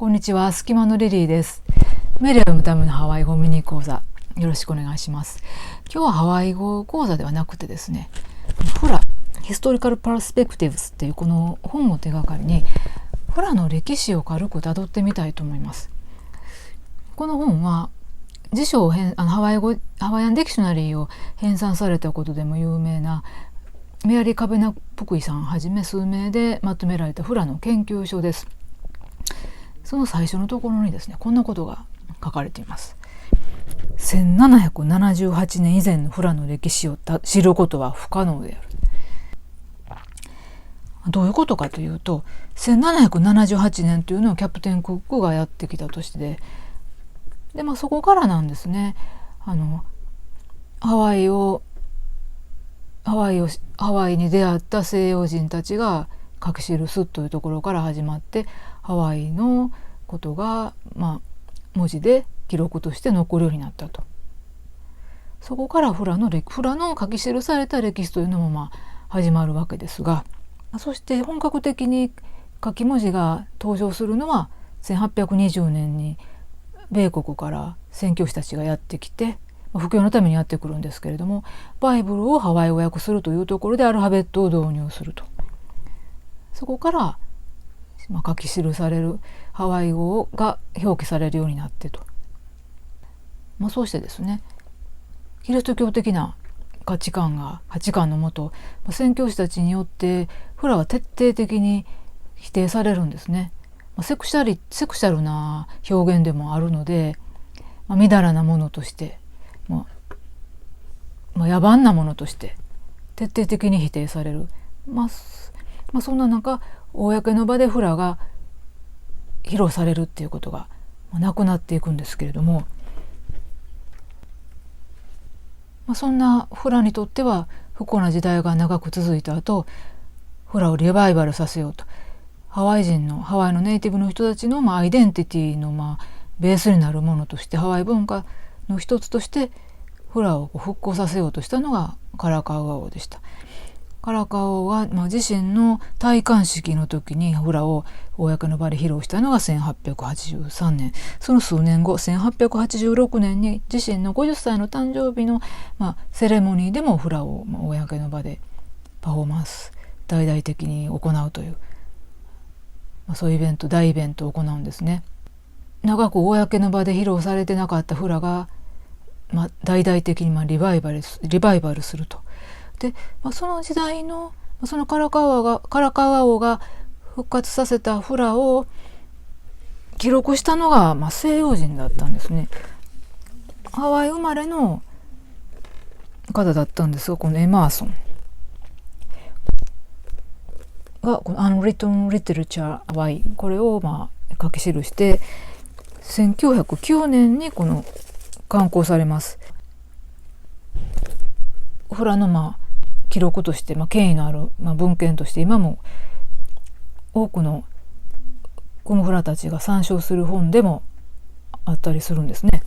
こんにちは、隙間のリリーです。メディアを読むためのハワイ語ミニ講座、よろしくお願いします。今日はハワイ語講座ではなくてですね、フラヒストリカルパースペクティブスっていうこの本を手がかりにフラの歴史を軽くたどってみたいと思います。この本は辞書をハワイアンディクショナリーを編纂されたことでも有名なメアリー・カベナ・プクイさんはじめ数名でまとめられたフラの研究書です。その最初のところにですね、こんなことが書かれています。1778年以前のフラの歴史を知ることは不可能である。どういうことかというと、1778年というのはキャプテンクックがやってきた年で、そこからなんですね。ハワイに出会った西洋人たちが書き記すというところから始まって、ハワイのことが、文字で記録として残るようになったと。そこからフラの書き記された歴史というのも始まるわけですが、そして本格的に書き文字が登場するのは1820年に米国から宣教師たちがやってきて、布教のためにやってくるんですけれども、バイブルをハワイ語訳するというところでアルファベットを導入すると。そこから書き記されるハワイ語が表記されるようになってと、そうしてですね、キリスト教的な価値観のもと、宣教師たちによってフラは徹底的に否定されるんですね。セクシャルな表現でもあるので、みだらなものとして、野蛮なものとして徹底的に否定される。そんな中、公の場でフラが披露されるっていうことがなくなっていくんですけれども、そんなフラにとっては不幸な時代が長く続いた後、フラをリバイバルさせようと、ハワイのネイティブの人たちのアイデンティティのベースになるものとして、ハワイ文化の一つとしてフラを復興させようとしたのがカラカウア王でした。カラカウア王は、自身の戴冠式の時にフラを公の場で披露したのが1883年。その数年後、1886年に自身の50歳の誕生日の、セレモニーでもフラを、公の場でパフォーマンス大々的に行うという、そういう大イベントを行うんですね。長く公の場で披露されてなかったフラが、大々的にリバイバルすると。で、その時代のそのカラカウア王が復活させたフラを記録したのが、西洋人だったんですね。ハワイ生まれの方だったんですが、このエマーソンがこのUnwritten Literature Hawaii、これを書き記して1909年にこの刊行されます。フラの記録として、権威のある、文献として今も多くのコムフラたちが参照する本でもあったりするんですね。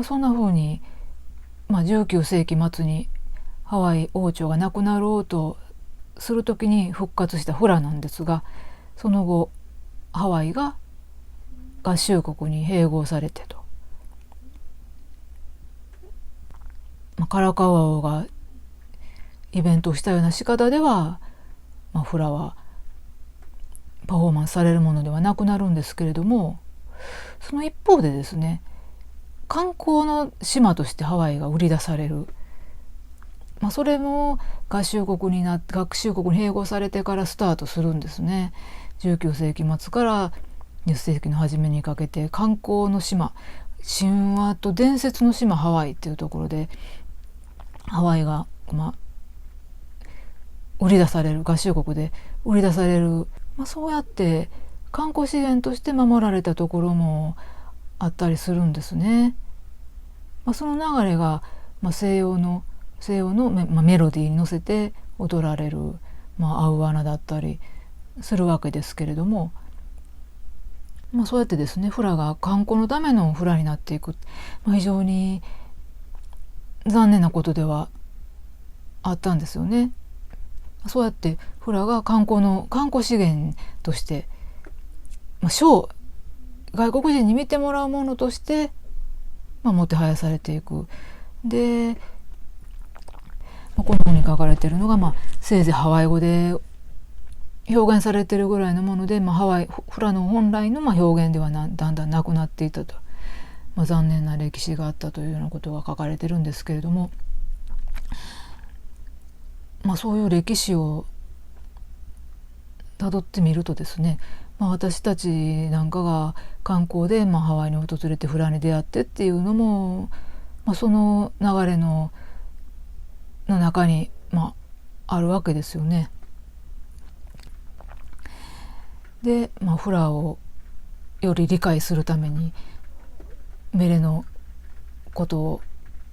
そんな風に、19世紀末にハワイ王朝がなくなろうとする時に復活したフラなんですが、その後ハワイが合衆国に併合されてと、カラカウア王がイベントをしたような仕方では、フラはパフォーマンスされるものではなくなるんですけれども、その一方でですね、観光の島としてハワイが売り出される、それも合衆国に併合されてからスタートするんですね。19世紀末から20世紀の初めにかけて、観光の島、神話と伝説の島ハワイっていうところでハワイが、売り出される、合衆国で売り出される、そうやって観光資源として守られたところもあったりするんですね。その流れが、西洋のメロディーに乗せて踊られる、アウアナだったりするわけですけれども、そうやってですね、フラが観光のためのフラになっていく、非常に残念なことではあったんですよね。そうやってフラが観光資源として外国人に見てもらうものとして、もてはやされていく。で、この本に書かれているのが、せいぜいハワイ語で表現されているぐらいのもので、フラの本来の表現ではだんだんなくなっていたと、残念な歴史があったというようなことが書かれてるんですけれども、そういう歴史をたどってみるとですね、私たちなんかが観光で、ハワイに訪れてフラに出会ってっていうのも、その流れの中に、あるわけですよね。で、フラをより理解するために、メレのことを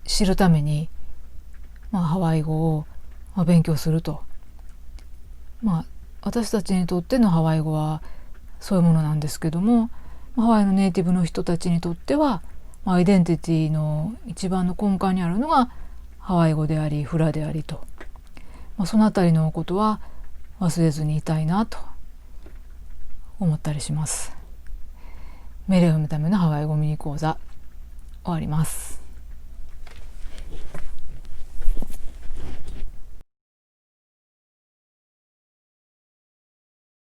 知るために、ハワイ語を勉強すると、私たちにとってのハワイ語はそういうものなんですけども、ハワイのネイティブの人たちにとっては、アイデンティティの一番の根幹にあるのがハワイ語でありフラでありと、そのあたりのことは忘れずにいたいなと思ったりします。メレを読むためのハワイ語ミニ講座終わります。